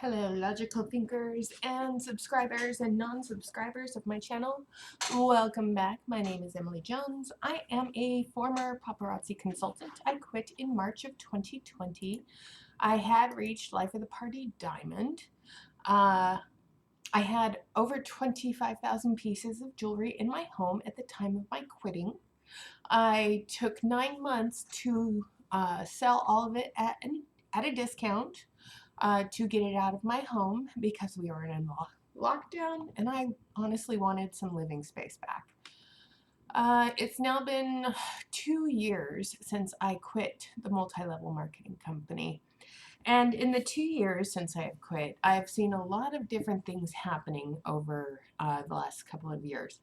Hello, logical thinkers and subscribers and non-subscribers of my channel. Welcome back. My name is Emily Jones. I am a former paparazzi consultant. I quit in March of 2020. I had reached Life of the Party Diamond. I had over 25,000 pieces of jewelry in my home at the time of my quitting. I took 9 months to sell all of it at a discount. To get it out of my home because we were in lockdown and I honestly wanted some living space back. It's now been 2 years since I quit the multi-level marketing company. And in the 2 years since I have quit, I've seen a lot of different things happening over the last couple of years.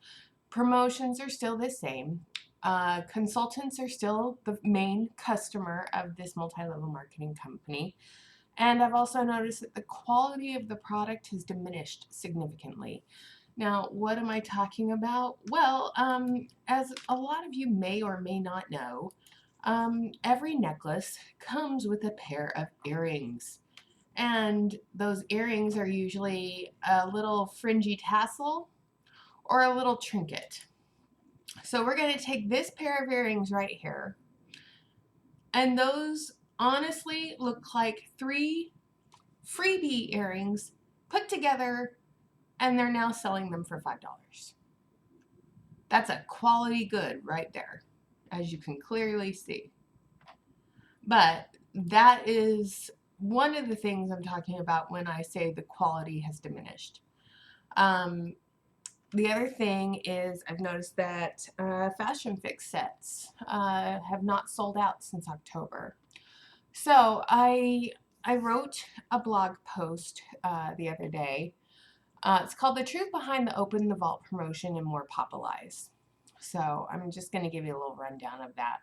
Promotions are still the same. Consultants are still the main customer of this multi-level marketing company. And I've also noticed that the quality of the product has diminished significantly. Now, what am I talking about? Well, as a lot of you may or may not know, every necklace comes with a pair of earrings. And those earrings are usually a little fringy tassel or a little trinket. So we're going to take this pair of earrings right here, and those honestly look like 3 freebie earrings put together, and they're now selling them for $5. That's a quality good right there, as you can clearly see. But that is one of the things I'm talking about when I say the quality has diminished. The other thing is I've noticed that Fashion Fix sets have not sold out since October. So I wrote a blog post the other day. It's called The Truth Behind the Open the Vault Promotion and More Papa Lies. So I'm just going to give you a little rundown of that.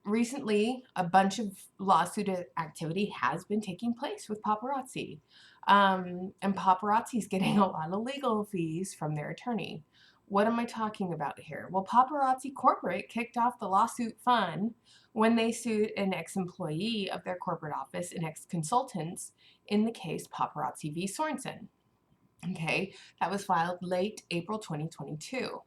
Recently, a bunch of lawsuit activity has been taking place with paparazzi. And paparazzi's getting a lot of legal fees from their attorney. What am I talking about here? Well, Paparazzi Corporate kicked off the lawsuit fund when they sued an ex-employee of their corporate office and ex-consultants in the case Paparazzi v. Sorensen. Okay, that was filed late April 2022.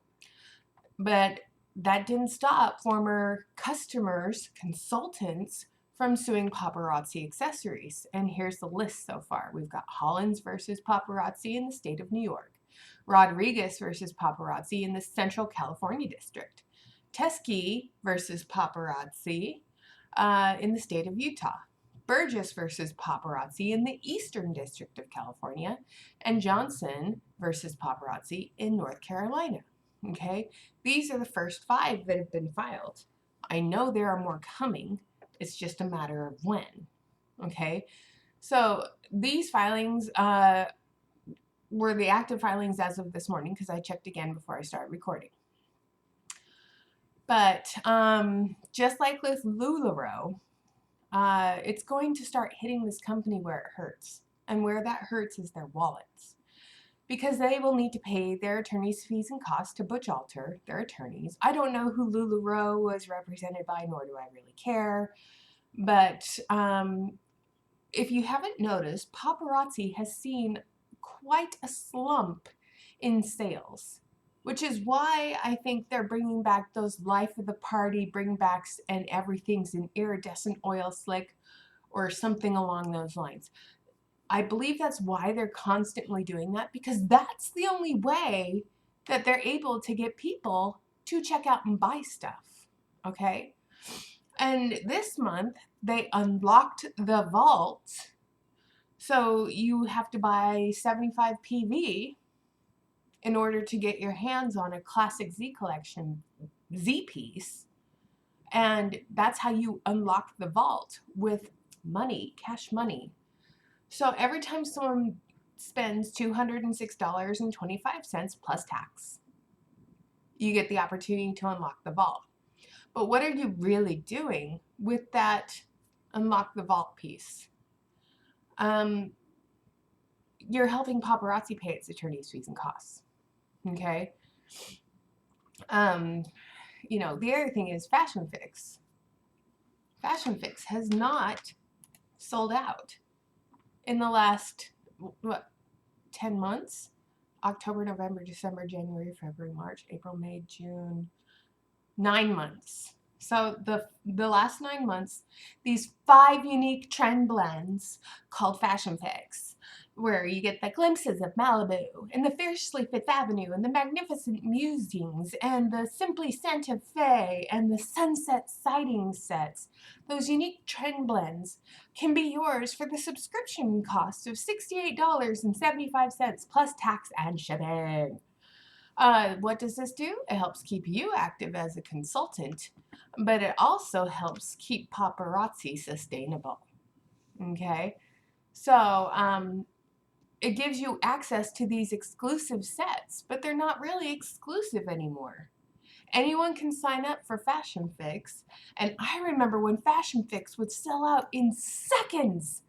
But that didn't stop former customers, consultants, from suing paparazzi accessories. And here's the list so far. We've got Hollins versus paparazzi in the state of New York, Rodriguez versus paparazzi in the Central California district, Teskey versus paparazzi in the state of Utah, Burgess versus paparazzi in the Eastern District of California, and Johnson versus paparazzi in North Carolina. Okay, these are the first 5 that have been filed. I know there are more coming. It's just a matter of when. Okay, so these filings were the active filings as of this morning because I checked again before I started recording. But just like with LuLaRoe, it's going to start hitting this company where it hurts. And where that hurts is their wallets. Because they will need to pay their attorneys' fees and costs to Butch Alter, their attorneys. I don't know who LuLaRoe was represented by, nor do I really care. But if you haven't noticed, paparazzi has seen quite a slump in sales, which is why I think they're bringing back those Life of the Party bringbacks and everything's in iridescent oil slick or something along those lines. I believe that's why they're constantly doing that, because that's the only way that they're able to get people to check out and buy stuff, okay? And this month, they unlocked the vault, so you have to buy 75 PV in order to get your hands on a classic Z collection Z piece, and that's how you unlock the vault, with money, cash money. So every time someone spends $206.25 plus tax, you get the opportunity to unlock the vault. But what are you really doing with that unlock the vault piece? You're helping paparazzi pay its attorney's fees and costs. Okay? You know, the other thing is Fashion Fix. Fashion Fix has not sold out. in the last, what, 10 months? October, November, December, January, February, March, April, May, June, 9 months. So the last 9 months, these 5 unique trend blends called Fashion Fix, where you get the glimpses of Malibu and the fiercely Fifth Avenue and the magnificent musings and the simply Santa Fe and the sunset sighting sets. Those unique trend blends can be yours for the subscription cost of $68.75 plus tax and shipping. What does this do? It helps keep you active as a consultant, but it also helps keep paparazzi sustainable. Okay, so it gives you access to these exclusive sets, but they're not really exclusive anymore. Anyone can sign up for Fashion Fix, and I remember when Fashion Fix would sell out in seconds.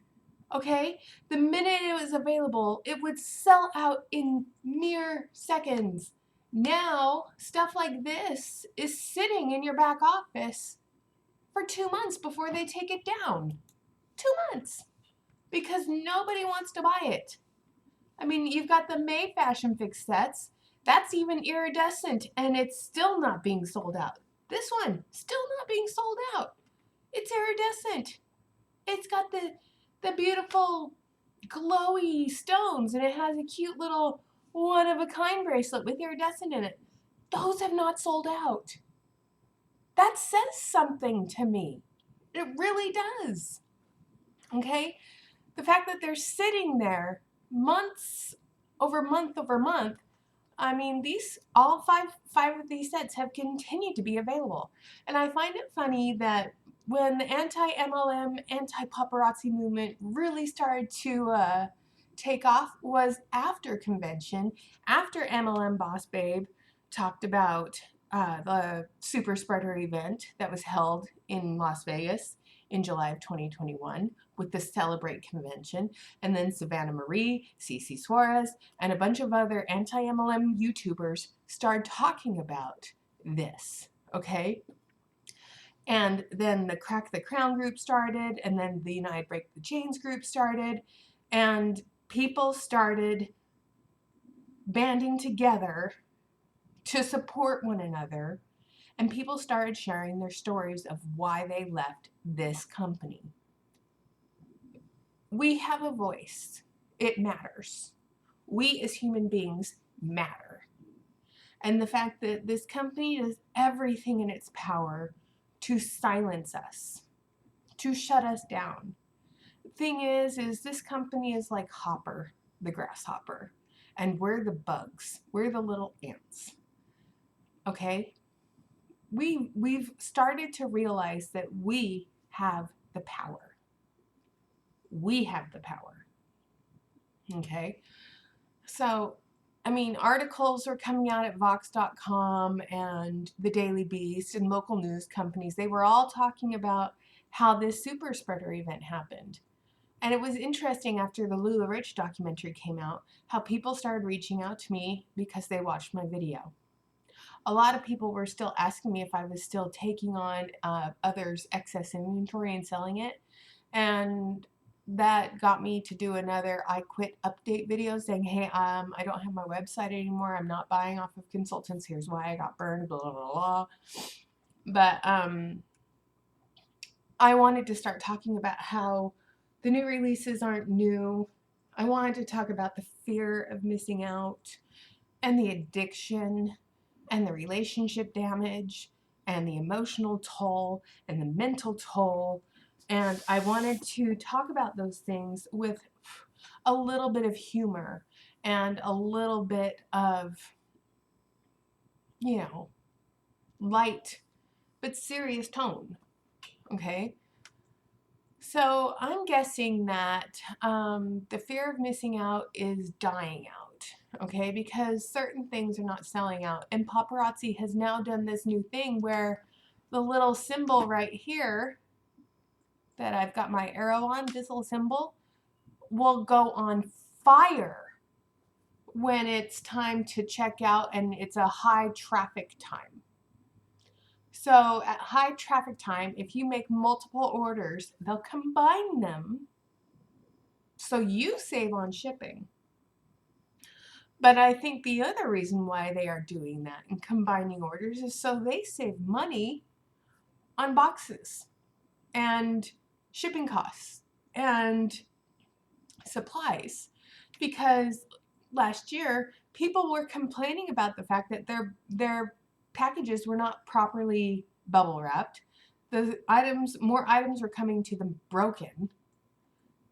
Okay, the minute it was available, it would sell out in mere seconds. Now, stuff like this is sitting in your back office for 2 months before they take it down. 2 months. Because nobody wants to buy it. I mean, you've got the May Fashion Fix sets. That's even iridescent, and it's still not being sold out. This one, still not being sold out. It's iridescent. It's got the beautiful glowy stones, and it has a cute little one-of-a-kind bracelet with iridescent in it. Those have not sold out. That says something to me. It really does. Okay? The fact that they're sitting there months over month over month, I mean, all five of these sets have continued to be available. And I find it funny that when the anti-MLM, anti-paparazzi movement really started to take off was after convention, after MLM Boss Babe talked about the super spreader event that was held in Las Vegas in July of 2021 with the Celebrate convention, and then Savannah Marie, Cece Suarez, and a bunch of other anti-MLM YouTubers started talking about this, okay? And then the Crack the Crown group started, and then the United Break the Chains group started, and people started banding together to support one another, and people started sharing their stories of why they left this company. We have a voice. It matters. We as human beings matter. And the fact that this company does everything in its power to silence us, to shut us down. The thing is this company is like Hopper, the grasshopper, and we're the bugs. We're the little ants. Okay? We've started to realize that we have the power. We have the power. Okay? So, I mean, articles are coming out at Vox.com and the Daily Beast and local news companies. They were all talking about how this super spreader event happened. And it was interesting after the Lula Rich documentary came out, how people started reaching out to me because they watched my video. A lot of people were still asking me if I was still taking on others' excess inventory and selling it. And that got me to do another I quit update video saying, hey, I don't have my website anymore. I'm not buying off of consultants. Here's why I got burned, blah, blah, blah. But I wanted to start talking about how the new releases aren't new. I wanted to talk about the fear of missing out and the addiction and the relationship damage and the emotional toll and the mental toll. And I wanted to talk about those things with a little bit of humor and a little bit of, light but serious tone. Okay? So I'm guessing that the fear of missing out is dying out, okay? Because certain things are not selling out. And paparazzi has now done this new thing where the little symbol right here that I've got my arrow on, this little symbol, will go on fire when it's time to check out and it's a high traffic time. So at high traffic time, if you make multiple orders, they'll combine them So you save on shipping. But I think the other reason why they are doing that and combining orders is so they save money on boxes and shipping costs and supplies. Because last year people were complaining about the fact that their packages were not properly bubble wrapped. More items were coming to them broken.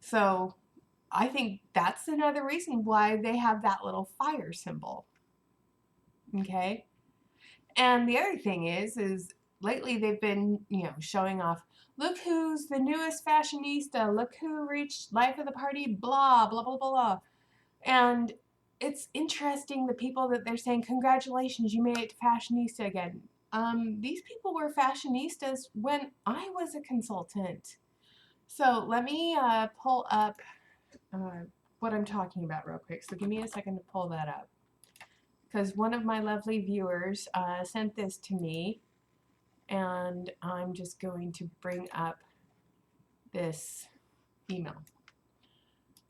So I think that's another reason why they have that little fire symbol. Okay. And the other thing is lately they've been, showing off, look who's the newest fashionista, look who reached life of the party, blah, blah, blah, blah. And it's interesting the people that they're saying, congratulations, you made it to fashionista again. These people were fashionistas when I was a consultant. So let me pull up what I'm talking about real quick. So give me a second to pull that up. Because one of my lovely viewers sent this to me, and I'm just going to bring up this email.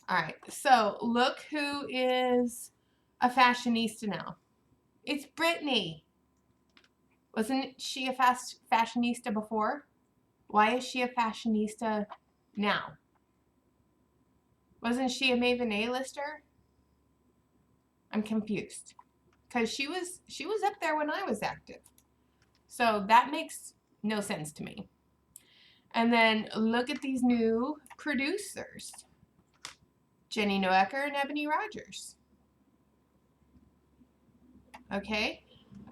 All right, so look who is a fashionista now. It's Brittany. Wasn't she a fashionista before? Why is she a fashionista now? Wasn't she a Maven A-lister? I'm confused. Because she was up there when I was active. So that makes no sense to me. And then look at these new producers. Jenny Noecker and Ebony Rogers. Okay?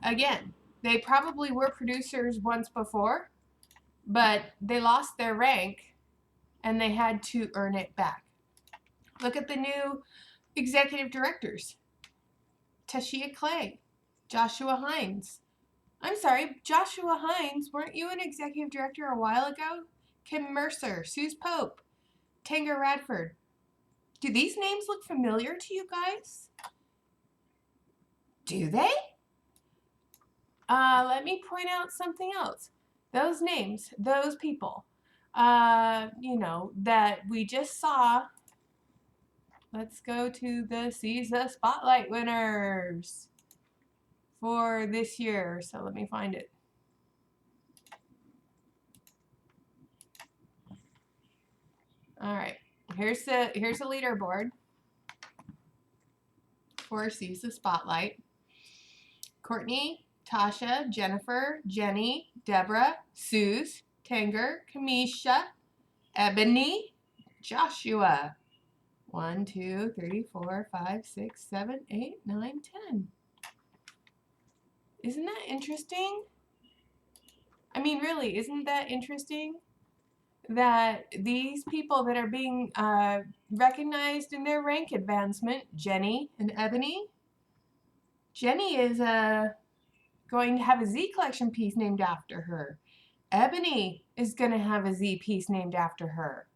Again, they probably were producers once before, but they lost their rank and they had to earn it back. Look at the new executive directors. Tashia Clay, Joshua Hines. I'm sorry, Joshua Hines, weren't you an executive director a while ago? Kim Mercer, Suze Pope, Tanger Radford. Do these names look familiar to you guys? Do they? Let me point out something else. Those names, those people, that we just saw. Let's go to the CISA Spotlight winners for this year. So let me find it. All right, here's a leaderboard for CISA Spotlight. Courtney, Tasha, Jennifer, Jenny, Deborah, Suze, Tanger, Kamisha, Ebony, Joshua. 1, 2, 3, 4, 5, 6, 7, 8, 9, 10. Isn't that interesting? I mean, really, isn't that interesting that these people that are being recognized in their rank advancement, Jenny and Ebony, Jenny is going to have a Z collection piece named after her. Ebony is going to have a Z piece named after her.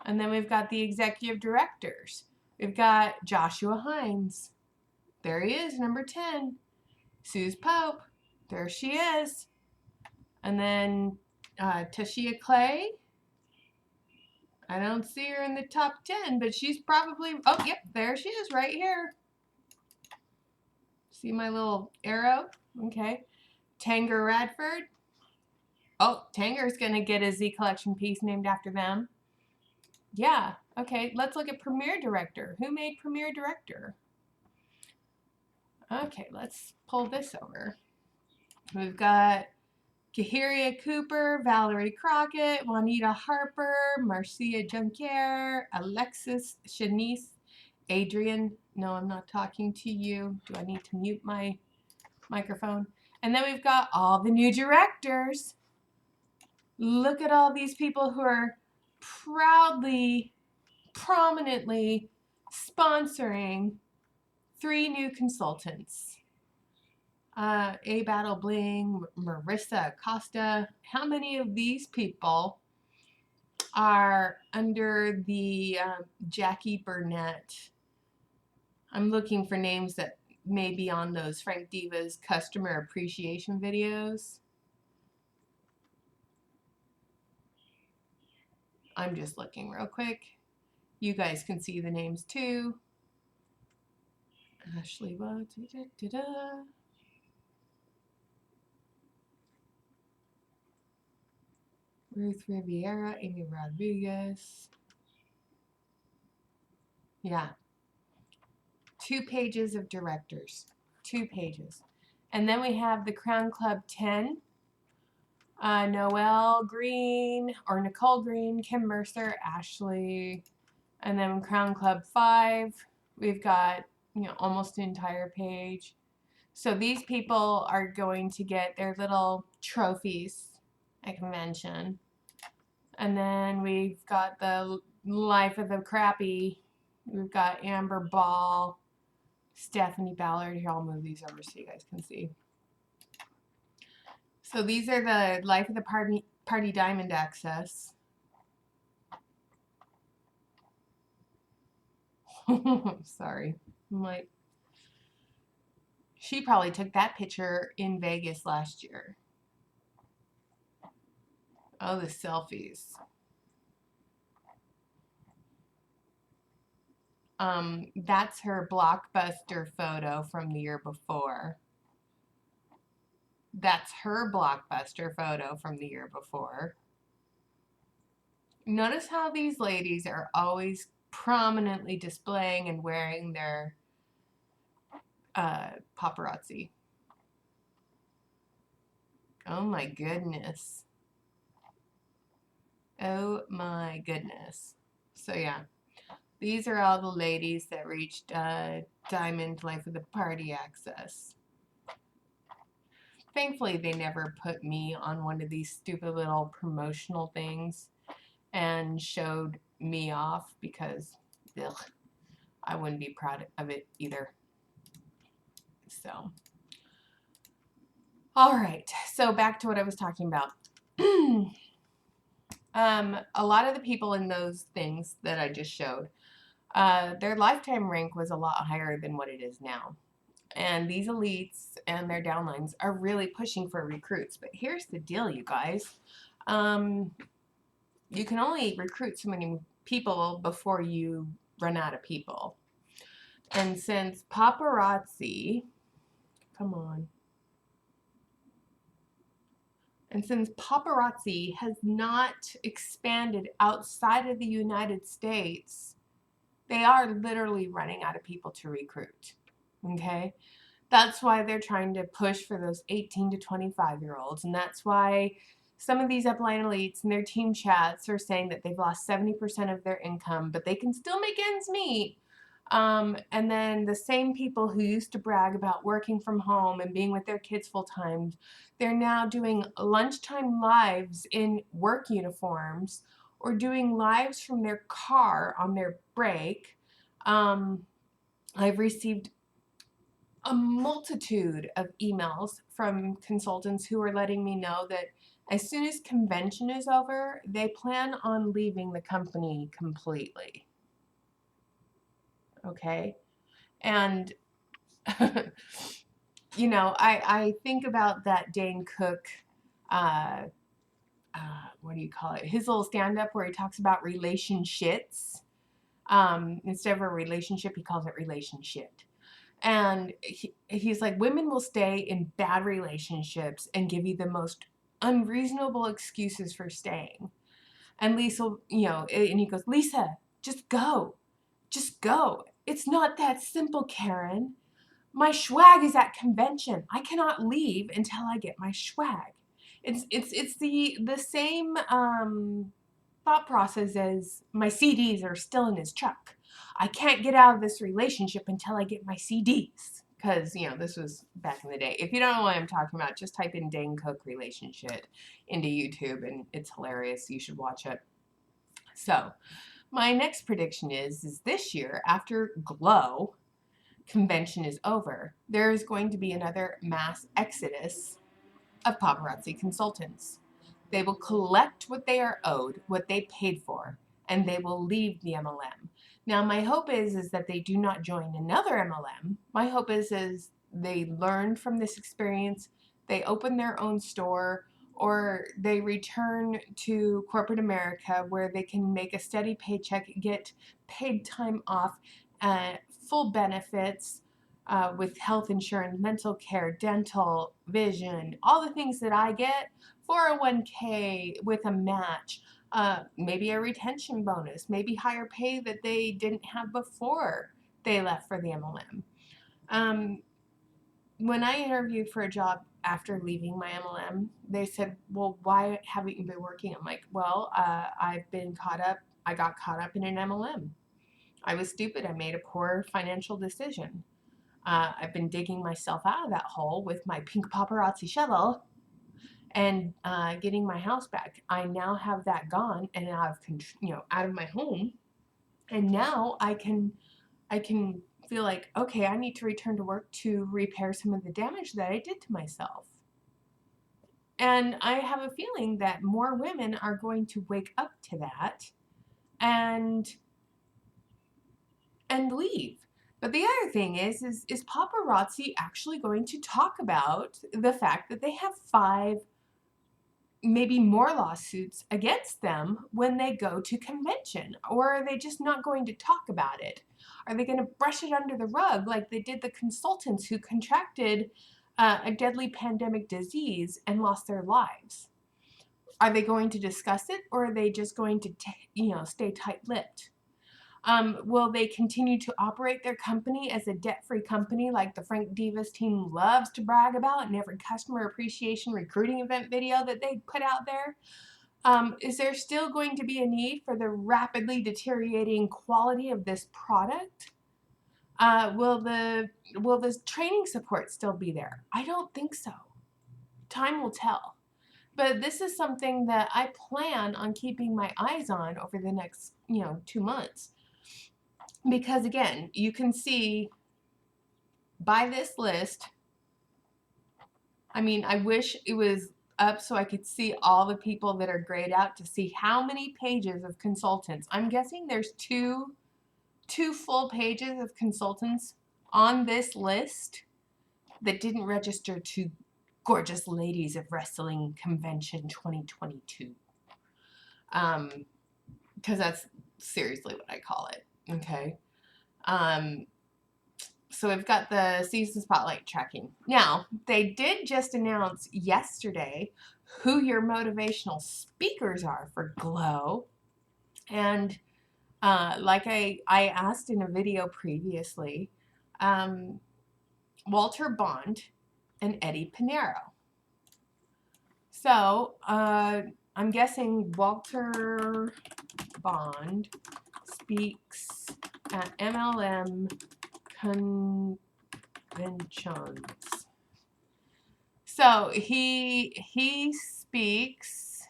And then we've got the executive directors. We've got Joshua Hines. There he is, number 10. Suze Pope. There she is. And then Tashia Clay. I don't see her in the top 10, but she's probably, oh, yep, there she is right here. See my little arrow? Okay. Tanger Radford. Oh, Tanger's going to get a Z collection piece named after them. Yeah, okay, let's look at Premier Director. Who made Premier Director? Okay, let's pull this over. We've got Kahiria Cooper, Valerie Crockett, Juanita Harper, Marcia Junquier, Alexis Shanice, Adrian. No, I'm not talking to you. Do I need to mute my microphone? And then we've got all the new directors. Look at all these people who are proudly, prominently sponsoring 3 new consultants. A Battle Bling, Marissa Acosta. How many of these people are under the Jackie Burnett? I'm looking for names that may be on those Frank Diva's customer appreciation videos. I'm just looking real quick. You guys can see the names too. Ashley, Ruth Riviera, Amy Rodriguez. Yeah. 2 pages of directors. 2 pages. And then we have the Crown Club 10. Nicole Green, Kim Mercer, Ashley. And then Crown Club 5, we've got, almost an entire page. So these people are going to get their little trophies at convention. And then we've got the Life of the Crappy. We've got Amber Ball, Stephanie Ballard. Here, I'll move these over so you guys can see. So these are the Life of the Party Diamond Access. Sorry. I'm like, she probably took that picture in Vegas last year. Oh, the selfies. That's her Blockbuster photo from the year before. That's her Blockbuster photo from the year before. Notice how these ladies are always prominently displaying and wearing their paparazzi. Oh my goodness. Oh my goodness. So yeah, these are all the ladies that reached Diamond Life of the Party access. Thankfully, they never put me on one of these stupid little promotional things and showed me off because ugh, I wouldn't be proud of it either. So, all right. So back to what I was talking about. A lot of the people in those things that I just showed, their lifetime rank was a lot higher than what it is now. And these elites and their downlines are really pushing for recruits. But here's the deal, you guys. You can only recruit so many people before you run out of people. And since paparazzi, come on. And since paparazzi has not expanded outside of the United States, they are literally running out of people to recruit. Okay? That's why they're trying to push for those 18 to 25-year-olds. And that's why some of these upline elites in their team chats are saying that they've lost 70% of their income, but they can still make ends meet. And then the same people who used to brag about working from home and being with their kids full time, they're now doing lunchtime lives in work uniforms or doing lives from their car on their break. I've received a multitude of emails from consultants who are letting me know that as soon as convention is over, they plan on leaving the company completely. Okay? And, I think about that Dane Cook, what do you call it? His little stand-up where he talks about relationships. Instead of a relationship, he calls it relationship. And he's like, women will stay in bad relationships and give you the most unreasonable excuses for staying. And Lisa, and he goes, Lisa, just go. Just go. It's not that simple, Karen. My swag is at convention. I cannot leave until I get my swag. It's the same thought process as my CDs are still in his truck. I can't get out of this relationship until I get my CDs. Because, this was back in the day. If you don't know what I'm talking about, just type in Dane Cook relationship into YouTube and it's hilarious. You should watch it. So, my next prediction is this year, after Glow convention is over, there is going to be another mass exodus of paparazzi consultants. They will collect what they are owed, what they paid for, and they will leave the MLM. Now, my hope is that they do not join another MLM. My hope is they learn from this experience, they open their own store, or they return to corporate America where they can make a steady paycheck, get paid time off, full benefits with health insurance, mental care, dental, vision, all the things that I get, 401k with a match, maybe a retention bonus, maybe higher pay that they didn't have before they left for the MLM. When I interviewed for a job after leaving my MLM, they said, well, why haven't you been working? I'm like, well, I've been caught up. I got caught up in an MLM. I was stupid. I made a poor financial decision. I've been digging myself out of that hole with my pink paparazzi shovel and getting my house back. I now have that gone and out of my home. And now I can feel like, okay, I need to return to work to repair some of the damage that I did to myself. And I have a feeling that more women are going to wake up to that and leave. But the other thing is paparazzi actually going to talk about the fact that they have 5, maybe more lawsuits against them when they go to convention? Or are they just not going to talk about it? Are they going to brush it under the rug like they did the consultants who contracted a deadly pandemic disease and lost their lives? Are they going to discuss it, or are they just going to stay tight-lipped? Will they continue to operate their company as a debt-free company like the Frank Divas team loves to brag about in every customer appreciation recruiting event video that they put out there? Is there still going to be a need for the rapidly deteriorating quality of this product? Will the training support still be there? I don't think so. Time will tell. But this is something that I plan on keeping my eyes on over the next 2 months. Because again, you can see by this list, I mean, I wish it was up so I could see all the people that are grayed out to see how many pages of consultants. I'm guessing there's two full pages of consultants on this list that didn't register to Gorgeous Ladies of Wrestling Convention 2022. Because that's seriously what I call it. Okay. So we've got the season spotlight tracking. Now, they did just announce yesterday who your motivational speakers are for Glow. And like I asked in a video previously, Walter Bond and Eddie Pinero. So I'm guessing Walter Bond speaks at MLM conventions. So he speaks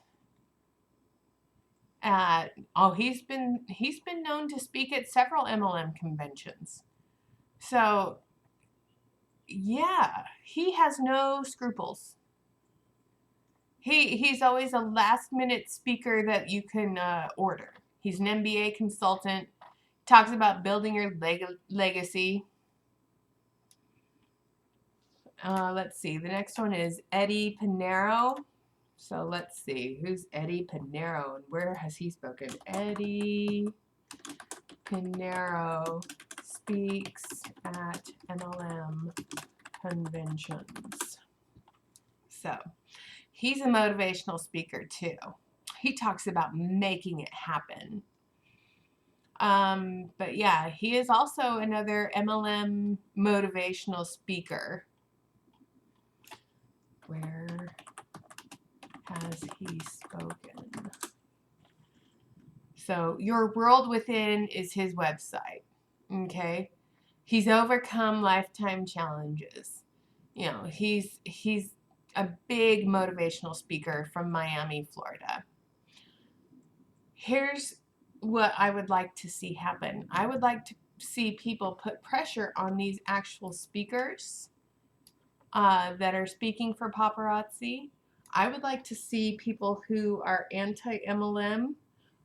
at he's been known to speak at several MLM conventions. So yeah, he has no scruples. He's always a last minute speaker that you can order. He's an MBA consultant. Talks about building your legacy. Let's see. The next one is Eddie Pinero. So let's see. Who's Eddie Pinero and where has he spoken? Eddie Pinero speaks at MLM conventions. So he's a motivational speaker too. He talks about making it happen. But yeah, he is also another MLM motivational speaker. Where has he spoken? So Your World Within is his website. Okay. He's overcome lifetime challenges. He's a big motivational speaker from Miami, Florida. Here's what I would like to see happen. I would like to see people put pressure on these actual speakers that are speaking for paparazzi. I would like to see people who are anti-MLM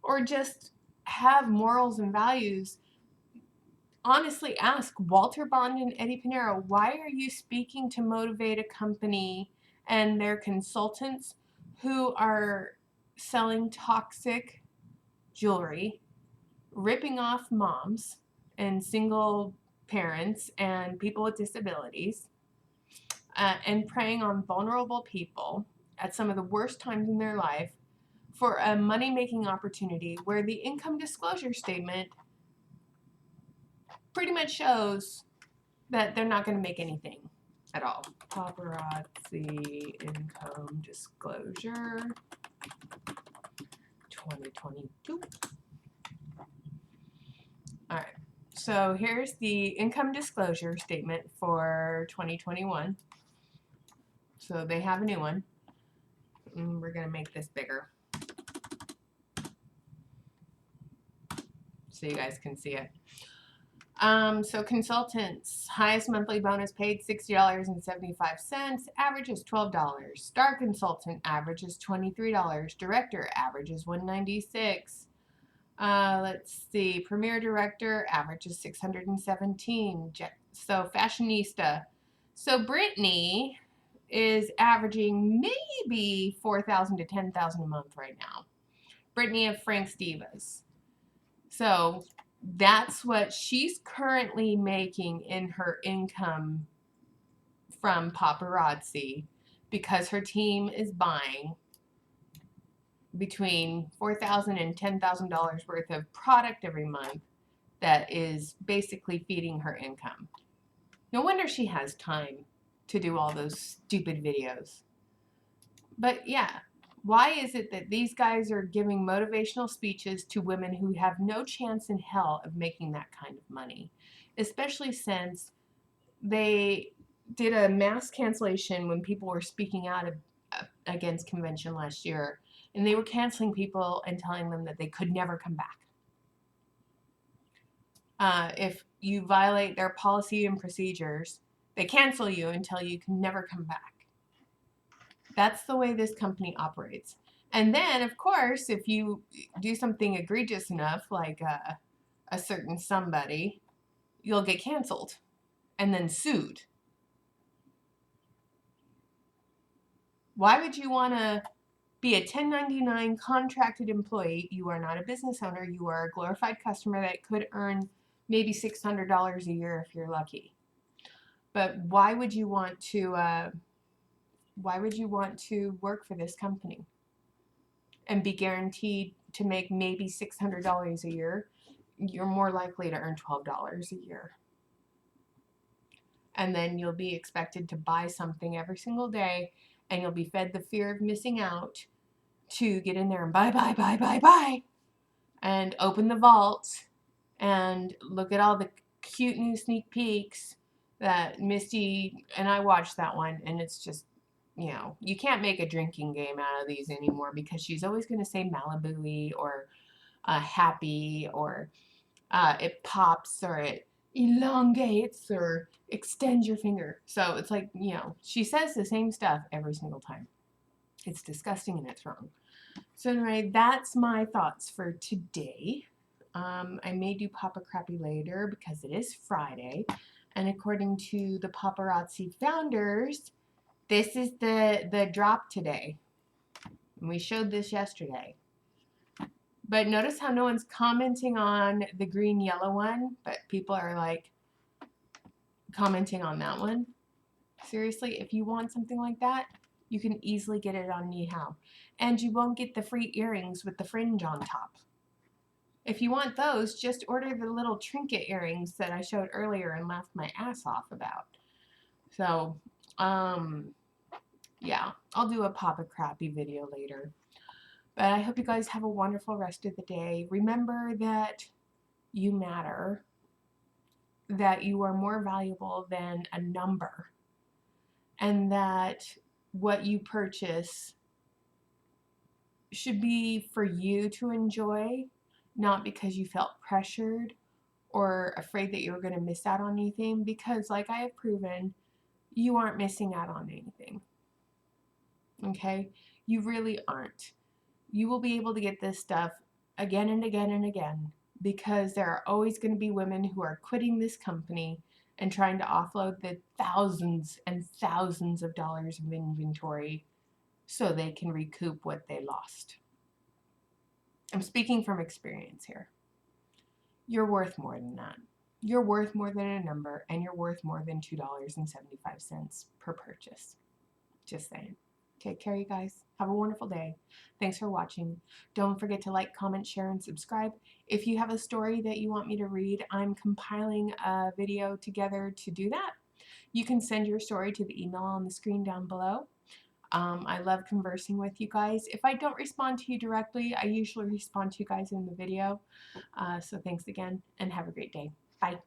or just have morals and values honestly ask Walter Bond and Eddie Pinero, why are you speaking to motivate a company and their consultants who are selling toxic jewelry, ripping off moms and single parents and people with disabilities, and preying on vulnerable people at some of the worst times in their life for a money-making opportunity where the income disclosure statement pretty much shows that they're not going to make anything at all. Paparazzi income disclosure 2022. All right. So here's the income disclosure statement for 2021. So they have a new one. We're going to make this bigger so you guys can see it. So consultants, highest monthly bonus paid $60.75. Average is $12. Star consultant average is $23. Director average is $196. Let's see. Premier director average is $617. So fashionista. So Brittany is averaging maybe $4,000 to $10,000 a month right now. Brittany of Frank's Divas. So that's what she's currently making in her income from paparazzi, because her team is buying between $4,000 and $10,000 worth of product every month that is basically feeding her income. No wonder she has time to do all those stupid videos. But yeah, why is it that these guys are giving motivational speeches to women who have no chance in hell of making that kind of money? Especially since they did a mass cancellation when people were speaking out against convention last year, and they were canceling people and telling them that they could never come back. If you violate their policy and procedures, they cancel you until you can never come back. That's the way this company operates. And then, of course, if you do something egregious enough, like a certain somebody, you'll get canceled and then sued. Why would you want to be a 1099 contracted employee? You are not a business owner. You are a glorified customer that could earn maybe $600 a year if you're lucky. But why would you want to work for this company and be guaranteed to make maybe $600 a year? You're more likely to earn $12 a year. And then you'll be expected to buy something every single day, and you'll be fed the fear of missing out to get in there and buy, and open the vault and look at all the cute new sneak peeks that Misty and I watched that one, and it's just, you know, you can't make a drinking game out of these anymore, because she's always going to say Malibu-y or happy, or it pops, or it elongates, or extend your finger. So it's like, you know, she says the same stuff every single time. It's disgusting and it's wrong. So anyway, that's my thoughts for today. I may do Papa Crappy later because it is Friday, and according to the paparazzi founders, this is the drop today. And we showed this yesterday. But notice how no one's commenting on the green yellow one, but people are like commenting on that one. Seriously, if you want something like that, you can easily get it on Nihao. And you won't get the free earrings with the fringe on top. If you want those, just order the little trinket earrings that I showed earlier and laughed my ass off about. So, yeah, I'll do a Papa Crappy video later. But I hope you guys have a wonderful rest of the day. Remember that you matter, that you are more valuable than a number, and that what you purchase should be for you to enjoy, not because you felt pressured or afraid that you were going to miss out on anything, because like I have proven, you aren't missing out on anything. Okay? You really aren't. You will be able to get this stuff again and again and again, because there are always going to be women who are quitting this company and trying to offload the thousands and thousands of dollars of inventory so they can recoup what they lost. I'm speaking from experience here. You're worth more than that. You're worth more than a number, and you're worth more than $2.75 per purchase. Just saying. Take care, you guys. Have a wonderful day. Thanks for watching. Don't forget to like, comment, share, and subscribe. If you have a story that you want me to read, I'm compiling a video together to do that. You can send your story to the email on the screen down below. I love conversing with you guys. If I don't respond to you directly, I usually respond to you guys in the video. So thanks again, and have a great day. Bye.